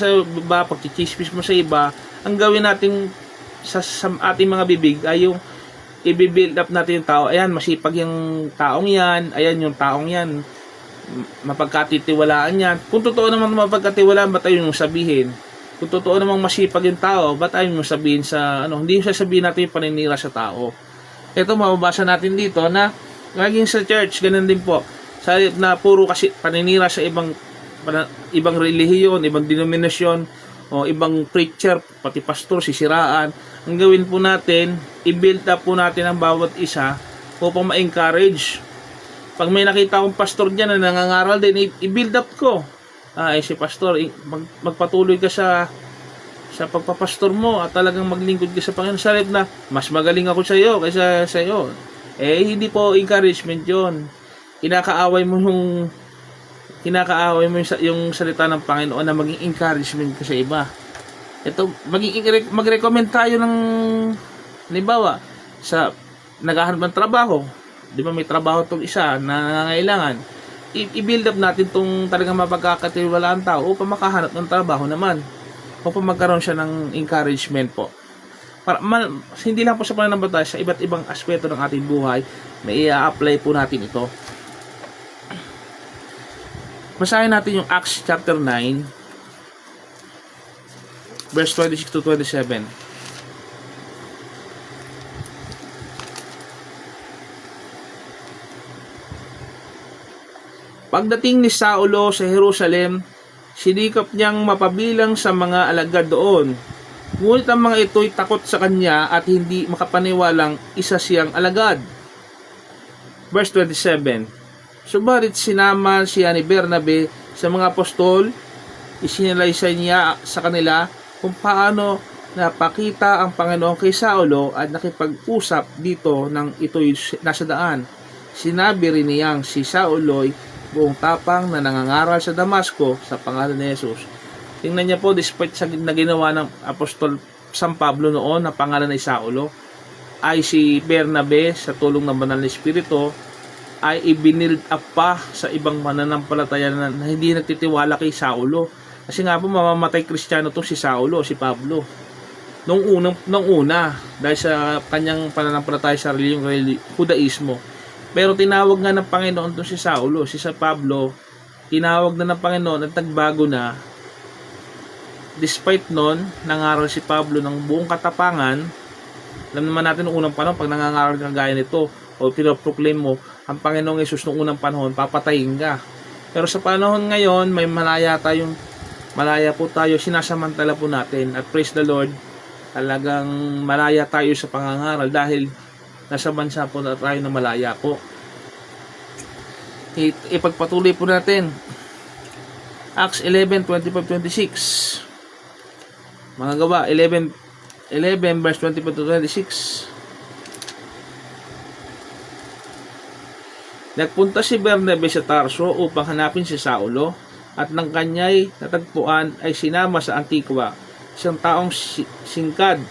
iba, pagchichismis mo sa iba, ang gawin natin sa ating mga bibig ay yung i-build up natin yung tao. Ayan, masipag yung taong yan, ayan yung taong yan, mapagkatitiwalaan yan. Kung totoo naman mapagkatiwalaan, ba't ayaw yung sabihin? Kung totoo namang masipag yung tao, ba't ayaw yung sabihin sa hindi yung sasabihin natin yung paninira sa tao? Ito, mababasa natin dito na laging sa church, ganun din po. Sa na puro kasi paninira sa ibang relihiyon, ibang denominasyon, o ibang preacher, pati pastor, sisiraan. Ang gawin po natin, i-build up po natin ang bawat isa upang ma-encourage. Pag may nakita akong pastor dyan na nangangaral din, i-build up ko. Si pastor, magpatuloy ka sa pagpapastor mo at talagang maglingkod ka sa Panginoon. Sa halip na, mas magaling ako sa iyo kaysa sa iyo. Hindi po encouragement yon. Kinakaaway mo yung salita ng Panginoon na maging encouragement ka sa iba. Ito, mag-recommend tayo ng, halimbawa, sa naghahanap ng trabaho. Di ba may trabaho itong isa na nangangailangan? I-build up natin itong talagang mapagkakatiwalaan tao upang makahanap ng trabaho naman. Upang magkaroon siya ng encouragement po. Hindi lang po sa pananampalataya, sa iba't ibang aspeto ng ating buhay, may i-apply po natin ito. Basahin natin yung Acts chapter 9 verse 26 to 27. Pagdating ni Saulo sa Jerusalem, sinikap niyang mapabilang sa mga alagad doon. Ngunit ang mga ito'y takot sa kanya at hindi makapaniwalang isa siyang alagad. Verse 27. Subalit sinama siya ni Bernabe sa mga apostol, isinalaysay niya sa kanila kung paano napakita ang Panginoon kay Saulo at nakipag-usap dito nang ito'y nasa daan. Sinabi rin niyang si Saulo'y buong tapang na nangangaral sa Damasco sa pangalan ni Jesus. Tingnan niya po, despite sa na ginawa ng Apostol San Pablo noon na pangalan ni Saulo, ay si Bernabe sa tulong ng Banal na Espiritu ay ibinild up pa sa ibang mananampalataya na hindi nagtitiwala kay Saulo. Kasi nga po mamamatay Kristiyano to si Saulo, si Pablo. Nung una, dahil sa kanyang pananampalataya sa reliyong Judaismo. Pero tinawag nga ng Panginoon to si Saulo, si Pablo, tinawag na ng Panginoon at nagbago na. Despite nun, nangaral si Pablo ng buong katapangan. Alam naman natin noong unang panahon, pag nangangaral ka gaya nito, o pinoproclaim mo, ang Panginoong Yesus noong unang panahon, papatayin ka. Pero sa panahon ngayon, malaya po tayo, sinasamantala po natin. At praise the Lord, talagang malaya tayo sa pangangaral dahil nasa bansa po na tayo na malaya po. Ipagpatuloy po natin. Acts 11:25-26. Mga gawa, 11 verse 25-26. Nagpunta si Bernabe sa Tarso upang hanapin si Saulo, at nang kanya'y natagpuan ay sinama sa Antigua, isang taong singkad.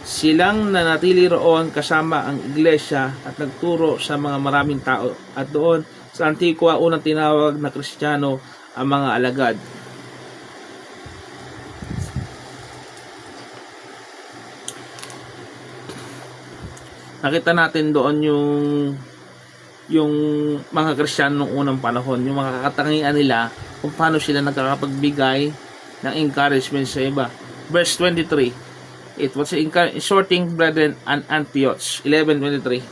Silang nanatili roon kasama ang iglesia at nagturo sa mga maraming tao. At doon sa Antigua, unang tinawag na Kristiyano ang mga alagad. nakita natin doon yung mga Kristiyano noong unang panahon, yung mga katangian nila kung paano sila nagkakapagbigay ng encouragement sa iba. Verse 23, it was exhorting brethren and Antioch. 11:23.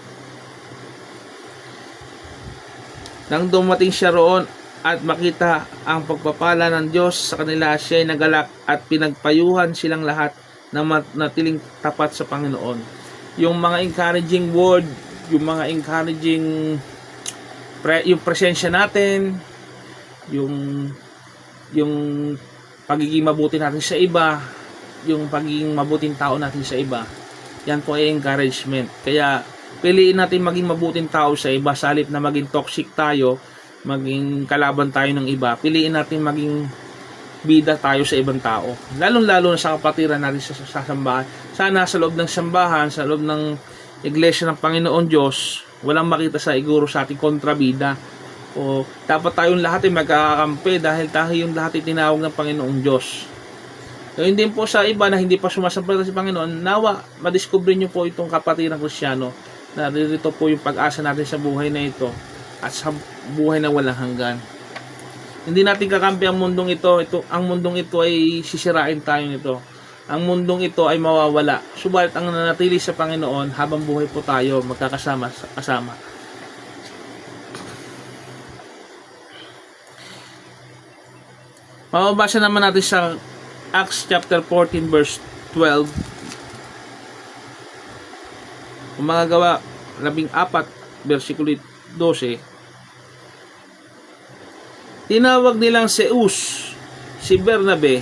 Nang dumating siya roon at makita ang pagpapala ng Diyos sa kanila, siya ay nagalak at pinagpayuhan silang lahat na natiling tapat sa Panginoon. Yung mga encouraging word, yung mga encouraging yung presensya natin, yung pagiging mabuti natin sa iba, yung pagiging mabuting tao natin sa iba, yan po ay encouragement. Kaya piliin natin maging mabuting tao sa iba sa halip na maging toxic tayo, maging kalaban tayo ng iba. Piliin natin maging bida tayo sa ibang tao, lalong-lalo na sa kapatiran natin sa sambahan. Sana sa loob ng sambahan, sa loob ng iglesia ng Panginoon Diyos, walang makita sa iguro sa ating kontrabida. O dapat tayong lahat ay magkakampi dahil tayo yung lahat ay tinawag ng Panginoong Diyos. Ngayon din po sa iba na hindi pa sumasampalataya sa Panginoon, nawa madiskubre nyo po itong kapatirang Kristyano. Narito po yung pag-asa natin sa buhay na ito at sa buhay na walang hanggan. Hindi natin kakampi ang mundong ito. Ang mundong ito ay sisirain tayo nito. Ang mundong ito ay mawawala. Subalit ang nanatili sa Panginoon, habang buhay po tayo magkakasama. Mababasa naman natin sa Acts chapter 14 verse 12. Kung mga gawa 14 versikulo 12, tinawag nilang Zeus si Bernabe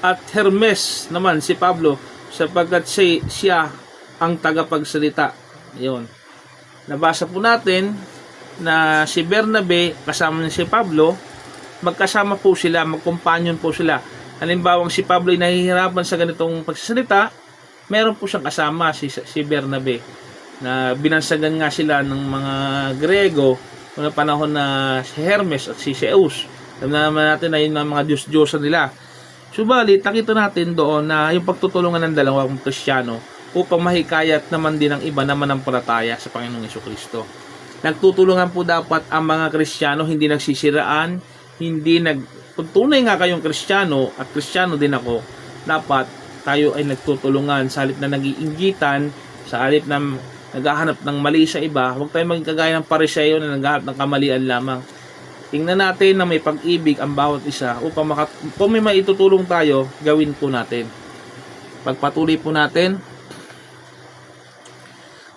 at Hermes naman si Pablo sapagkat siya ang tagapagsalita. Ayun. Nabasa po natin na si Bernabe kasama niya si Pablo, magkasama po sila, magkompanyon po sila. Halimbawang si Pablo ay nahihirapan sa ganitong pagsasalita, meron po siyang kasama si Bernabe na binansagan nga sila ng mga Grego noong panahon na si Hermes at si Zeus. Alam naman natin na yun ang mga Diyos-Diyosan nila. Subalit, nakita natin doon na yung pagtutulungan ng dalawang Kristiyano upang mahikayat naman din ang iba na manampalataya sa Panginoong Jesucristo. Nagtutulungan po dapat ang mga Kristiyano, hindi nagsisiraan, kung tunay nga kayong Kristiyano at Kristiyano din ako, dapat tayo ay nagtutulungan sa halip na nag-iinggitan, sa halip na naghahanap ng mali sa iba. Huwag tayong maging kagaya ng Pariseo na naghahanap ng kamalian lamang. Tingnan natin na may pag-ibig ang bawat isa upang kung may maitutulong tayo, gawin po natin. Pagpatuloy po natin.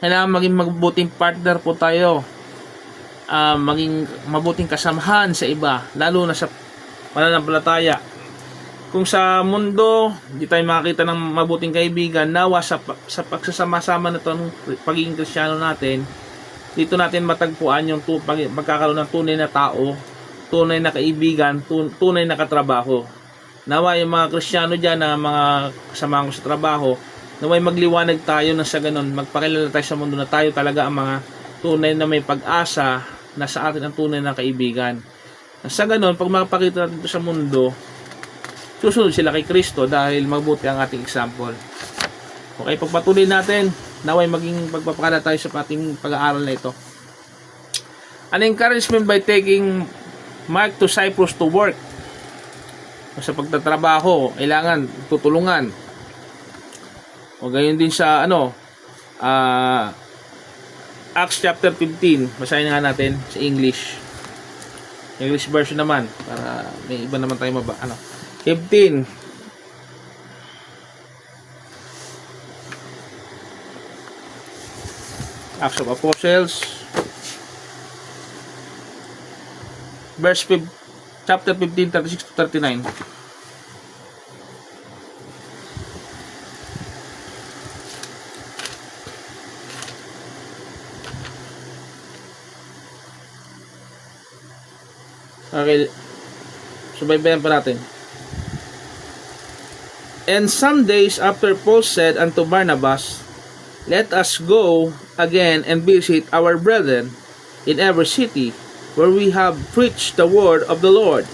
Kailangan maging mabuting partner po tayo. Maging mabuting kasamahan sa iba, lalo na sa pananampalataya. Kung sa mundo, hindi tayo makakita ng mabuting kaibigan, nawa sa pagsasama-sama na itong pagiging Kristiyano natin, dito natin matagpuan yung magkakaroon ng tunay na tao, tunay na kaibigan, tunay na katrabaho. Nawa yung mga Kristiyano dyan na mga kasama ko sa trabaho, naway magliwanag tayo na sa ganun, magpakilala tayo sa mundo na tayo talaga ang mga tunay na may pag-asa na sa atin ang tunay na kaibigan. Sa ganun, pag makapakita natin ito sa mundo, susunod sila kay Kristo dahil mabuti ang ating example. Okay, pagpatuloy natin, naway maging pagpapakala tayo sa ating pag-aaral na ito. An encouragement by taking Mark to Cyprus to work. Sa pagtatrabaho, kailangan tutulungan. O gayon din sa Acts chapter 15. Basahin nga natin sa English version naman para may iba naman tayo 15. Acts of Apostles chapter 15, 36 to 39. Okay, subaybayan pa natin. And some days after Paul said unto Barnabas, let us go again and visit our brethren in every city where we have preached the word of the Lord,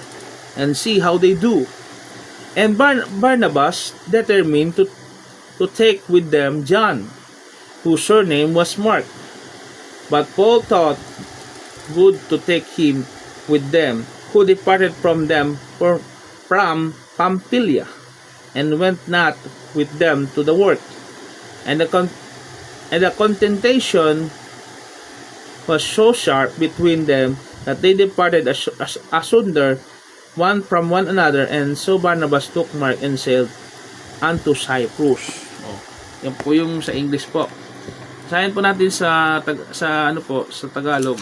and see how they do. And Barnabas determined to take with them John, whose surname was Mark. But Paul thought good to take him with them, who departed from them from Pamphylia, and went not with them to the work. And the contention was so sharp between them that they departed asunder one from one another, and so Barnabas took Mark and sailed unto Cyprus. Oh, yan po yung sa English po. Sayan po natin sa Tagalog.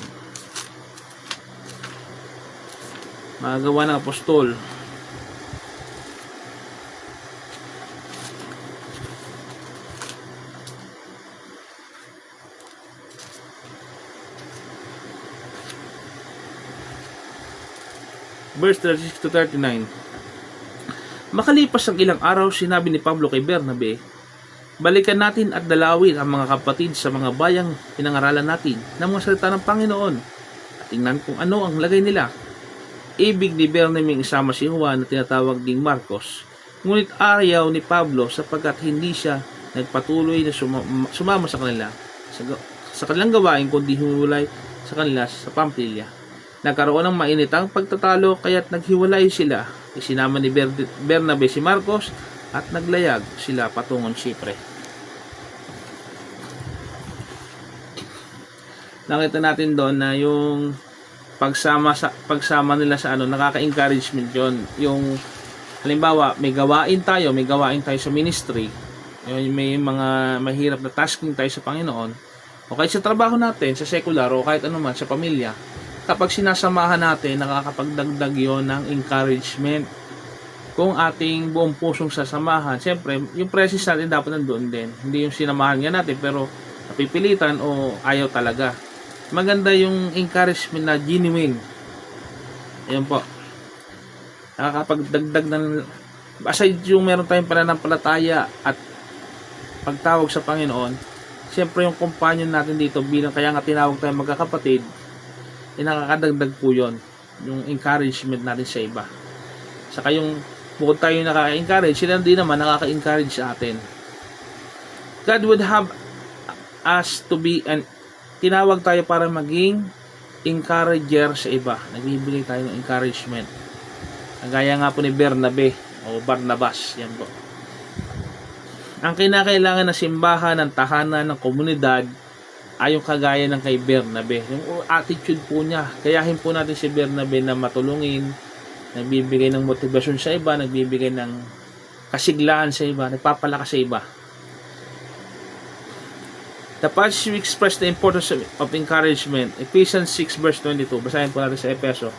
Magawa ng apostol. Verse 36 to 39. Makalipas ang ilang araw, sinabi ni Pablo kay Bernabe, balikan natin at dalawin ang mga kapatid sa mga bayang pinangaralan natin ng mga salita ng Panginoon at tingnan kung ano ang lagay nila. Ibig ni Bernabe isama si Juan na tinatawag ding Marcos, ngunit ayaw ni Pablo sapagkat hindi siya nagpatuloy na sumama sa kanila sa kanilang gawain, kundi humiwalay sa kanila sa Pamphylia. Nagkaroon ng mainitang pagtatalo kaya't naghiwalay sila. Isinama ni Bernabe si Marcos at naglayag sila patungong Chipre. Nakita natin doon na yung pagsama nila sa nakaka-encouragement yon. Yung halimbawa, may gawain tayo sa ministry. May mga mahirap na tasking tayo sa Panginoon. O kahit sa trabaho natin, sa secular o kahit anuman sa pamilya. Kapag sinasamahan natin, nakakapagdagdag yon ng encouragement. Kung ating buong pusong sasamahan, siyempre, yung presence natin dapat nandoon din. Hindi yung sinamahan nga natin, pero napipilitan o ayaw talaga. Maganda yung encouragement na genuine. Ayun po. Nakakapagdagdag ng, aside yung meron tayong pananampalataya at pagtawag sa Panginoon, siyempre yung companion natin dito bilang, kaya nga tinawag tayong magkakapatid, nakakadagdag po yun, yung encouragement natin sa iba. Saka yung bukod tayo nakaka-encourage, sila din naman nakaka-encourage sa atin. God would have us to be tinawag tayo para maging encourager sa iba. Nagbibigay tayo ng encouragement. Gaya nga po ni Bernabe o Barnabas, yan po. Ang kinakailangan na simbahan, ng tahanan, ng komunidad ay yung kagaya ng kay Bernabe. Yung attitude po niya. Kayahin po natin si Bernabe na matulungin, nagbibigay ng motivasyon sa iba, nagbibigay ng kasiglahan sa iba, nagpapalakas sa iba. The passage express the importance of encouragement. Ephesians 6 verse 22. Basahin po natin sa Epeso.